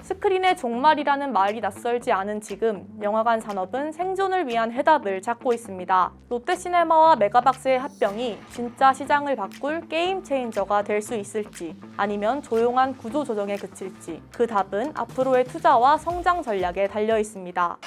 스크린의 종말이라는 말이 낯설지 않은 지금 영화관 산업은 생존을 위한 해답을 찾고 있습니다. 롯데시네마와 메가박스의 합병이 진짜 시장을 바꿀 게임 체인저가 될 수 있을지 아니면 조용한 구조 조정에 그칠지 그 답은 앞으로의 투자와 성장 전략에 달려 있습니다.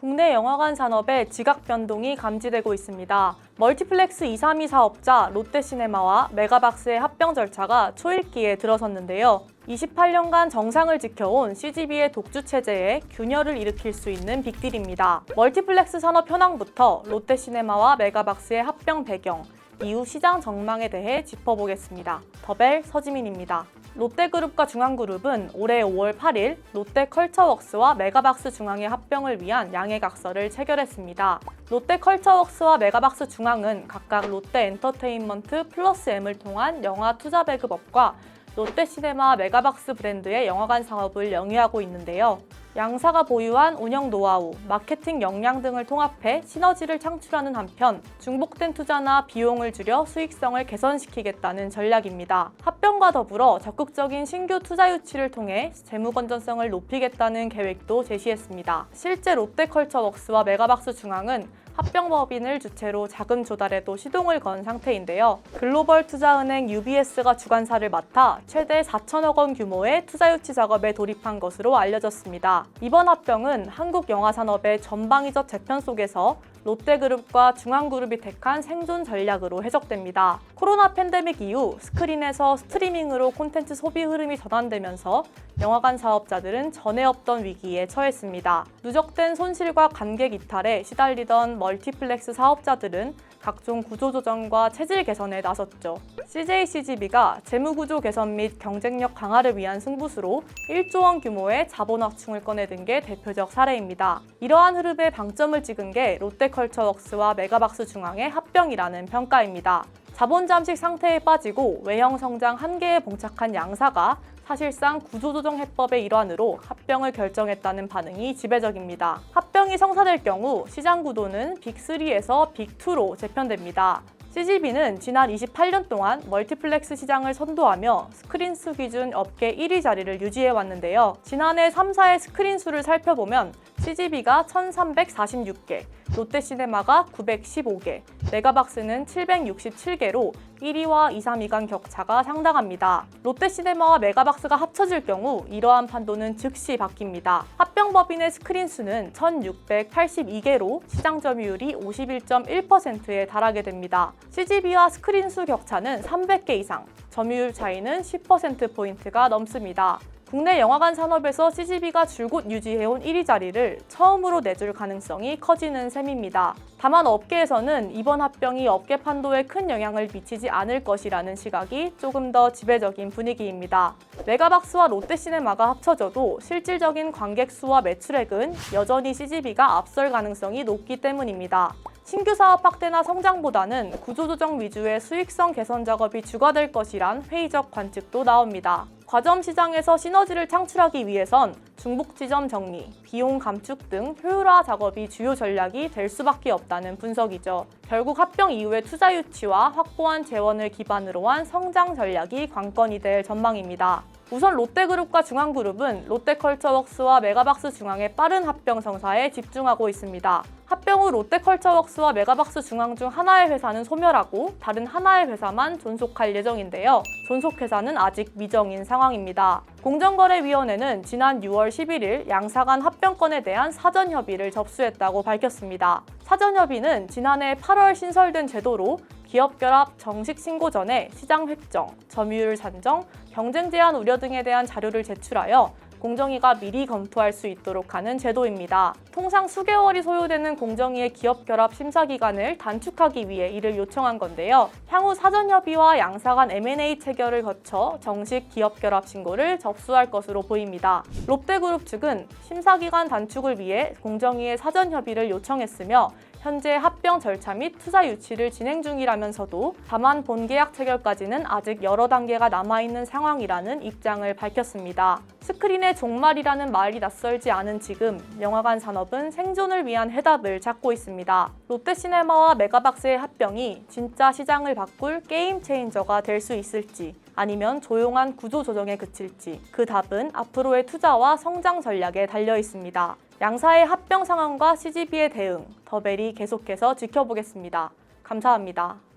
국내 영화관 산업의 지각 변동이 감지되고 있습니다. 멀티플렉스 2, 3위 사업자 롯데시네마와 메가박스의 합병 절차가 초읽기에 들어섰는데요. 28년간 정상을 지켜온 CGV의 독주 체제에 균열을 일으킬 수 있는 빅딜입니다. 멀티플렉스 산업 현황부터 롯데시네마와 메가박스의 합병 배경, 이후 시장 전망에 대해 짚어보겠습니다. 더벨 서지민입니다. 롯데그룹과 중앙그룹은 올해 5월 8일 롯데컬처웍스와 메가박스 중앙의 합병을 위한 양해각서를 체결했습니다. 롯데컬처웍스와 메가박스 중앙은 각각 롯데엔터테인먼트 플러스 M을 통한 영화 투자 배급업과 롯데시네마 메가박스 브랜드의 영화관 사업을 영위하고 있는데요. 양사가 보유한 운영 노하우, 마케팅 역량 등을 통합해 시너지를 창출하는 한편 중복된 투자나 비용을 줄여 수익성을 개선시키겠다는 전략입니다. 합병과 더불어 적극적인 신규 투자 유치를 통해 재무 건전성을 높이겠다는 계획도 제시했습니다. 실제 롯데컬처웍스와 메가박스 중앙은 합병법인을 주체로 자금 조달에도 시동을 건 상태인데요. 글로벌 투자은행 UBS가 주관사를 맡아 최대 4천억 원 규모의 투자 유치 작업에 돌입한 것으로 알려졌습니다. 이번 합병은 한국 영화 산업의 전방위적 재편 속에서 롯데그룹과 중앙그룹이 택한 생존 전략으로 해석됩니다. 코로나 팬데믹 이후 스크린에서 스트리밍으로 콘텐츠 소비 흐름이 전환되면서 영화관 사업자들은 전에 없던 위기에 처했습니다. 누적된 손실과 관객 이탈에 시달리던 멀티플렉스 사업자들은 각종 구조조정과 체질 개선에 나섰죠. CJCGV가 재무구조 개선 및 경쟁력 강화를 위한 승부수로 1조 원 규모의 자본 확충을 꺼내든 게 대표적 사례입니다. 이러한 흐름에 방점을 찍은 게 롯데컬처웍스와 메가박스 중앙의 합병이라는 평가입니다. 자본 잠식 상태에 빠지고 외형 성장 한계에 봉착한 양사가 사실상 구조조정 해법의 일환으로 합병을 결정했다는 반응이 지배적입니다. 합병이 성사될 경우 시장 구도는 빅3에서 빅2로 재편됩니다. CGV는 지난 28년 동안 멀티플렉스 시장을 선도하며 스크린 수 기준 업계 1위 자리를 유지해왔는데요. 지난해 3사의 스크린 수를 살펴보면 CGV가 1,346개, 롯데시네마가 915개, 메가박스는 767개로 1위와 2, 3위 간 격차가 상당합니다. 롯데시네마와 메가박스가 합쳐질 경우 이러한 판도는 즉시 바뀝니다. 합병법인의 스크린 수는 1,682개로 시장 점유율이 51.1%에 달하게 됩니다. CGV와 스크린 수 격차는 300개 이상, 점유율 차이는 10%포인트가 넘습니다. 국내 영화관 산업에서 CGV가 줄곧 유지해온 1위 자리를 처음으로 내줄 가능성이 커지는 셈입니다. 다만 업계에서는 이번 합병이 업계 판도에 큰 영향을 미치지 않을 것이라는 시각이 조금 더 지배적인 분위기입니다. 메가박스와 롯데시네마가 합쳐져도 실질적인 관객 수와 매출액은 여전히 CGV가 앞설 가능성이 높기 때문입니다. 신규 사업 확대나 성장보다는 구조조정 위주의 수익성 개선 작업이 주가될 것이란 회의적 관측도 나옵니다. 과점 시장에서 시너지를 창출하기 위해선 중복 지점 정리, 비용 감축 등 효율화 작업이 주요 전략이 될 수밖에 없다는 분석이죠. 결국 합병 이후의 투자 유치와 확보한 재원을 기반으로 한 성장 전략이 관건이 될 전망입니다. 우선 롯데그룹과 중앙그룹은 롯데컬처웍스와 메가박스 중앙의 빠른 합병 성사에 집중하고 있습니다. 합병 후 롯데컬처웍스와 메가박스 중앙 중 하나의 회사는 소멸하고 다른 하나의 회사만 존속할 예정인데요. 존속 회사는 아직 미정인 상황입니다. 공정거래위원회는 지난 6월 11일 양사 간 합병건에 대한 사전 협의를 접수했다고 밝혔습니다. 사전 협의는 지난해 8월 신설된 제도로 기업 결합 정식 신고 전에 시장 획정, 점유율 산정, 경쟁 제한 우려 등에 대한 자료를 제출하여 공정위가 미리 검토할 수 있도록 하는 제도입니다. 통상 수개월이 소요되는 공정위의 기업 결합 심사 기간을 단축하기 위해 이를 요청한 건데요. 향후 사전 협의와 양사 간 M&A 체결을 거쳐 정식 기업 결합 신고를 접수할 것으로 보입니다. 롯데그룹 측은 심사 기간 단축을 위해 공정위의 사전 협의를 요청했으며 현재 합병 절차 및 투자 유치를 진행 중이라면서도 다만 본계약 체결까지는 아직 여러 단계가 남아있는 상황이라는 입장을 밝혔습니다. 스크린의 종말이라는 말이 낯설지 않은 지금 영화관 산업은 생존을 위한 해답을 찾고 있습니다. 롯데시네마와 메가박스의 합병이 진짜 시장을 바꿀 게임 체인저가 될 수 있을지 아니면 조용한 구조조정에 그칠지 그 답은 앞으로의 투자와 성장 전략에 달려 있습니다. 양사의 합병 상황과 CGV의 대응, 더벨이 계속해서 지켜보겠습니다. 감사합니다.